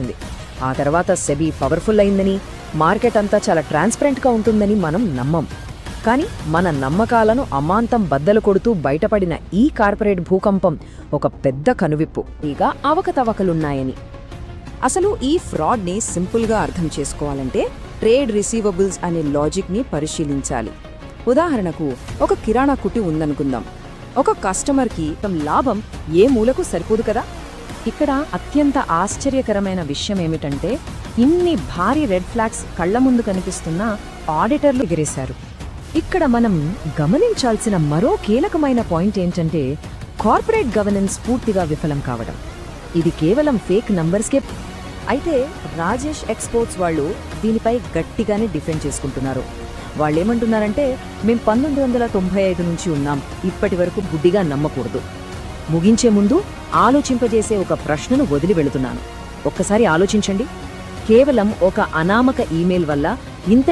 వచ్చేసింది. ఆ తర్వాత సెబీ పవర్ఫుల్ అయిందని, మార్కెట్ అంతా చాలా ట్రాన్స్పరెంట్గా ఉంటుందని మనం నమ్మం. కానీ మన నమ్మకాలను అమాంతం బద్దలు కొడుతూ బయటపడిన ఈ కార్పొరేట్ భూకంపం ఒక పెద్ద కనువిప్పు. ఇక అవకతవకలున్నాయని. అసలు ఈ ఫ్రాడ్ని సింపుల్గా అర్థం చేసుకోవాలంటే ట్రేడ్ రిసీవబుల్స్ అనే లాజిక్ని పరిశీలించాలి. ఉదాహరణకు ఒక కిరాణా కుట్టి ఉందనుకుందాం. ఒక కస్టమర్కి లాభం ఏ మూలకు సరిపోదు కదా. ఇక్కడ అత్యంత ఆశ్చర్యకరమైన విషయమేమిటంటే, ఇన్ని భారీ రెడ్ ఫ్లాగ్స్ కళ్ల ముందు కనిపిస్తున్నా ఆడిటర్లు ఎగిరేశారు. ఇక్కడ మనం గమనించాల్సిన మరో కీలకమైన పాయింట్ ఏంటంటే, కార్పొరేట్ గవర్నెన్స్ పూర్తిగా విఫలం కావడం. ఇది కేవలం ఫేక్ నంబర్స్కే. అయితే రాజేష్ ఎక్స్పోర్ట్స్ వాళ్ళు దీనిపై గట్టిగానే డిఫెండ్ చేసుకుంటున్నారు. వాళ్ళేమంటున్నారంటే, మేం 1995 నుంచి ఉన్నాం, ఇప్పటి వరకు గుడ్డిగా నమ్మకూడదు. ముగించే ముందు ఆలోచింపజేసే ఒక ప్రశ్నను వదిలి వెళుతున్నాను. ఒక్కసారి ఆలోచించండి. కేవలం ఒక అనామక ఈమెయిల్ వల్ల ఇంత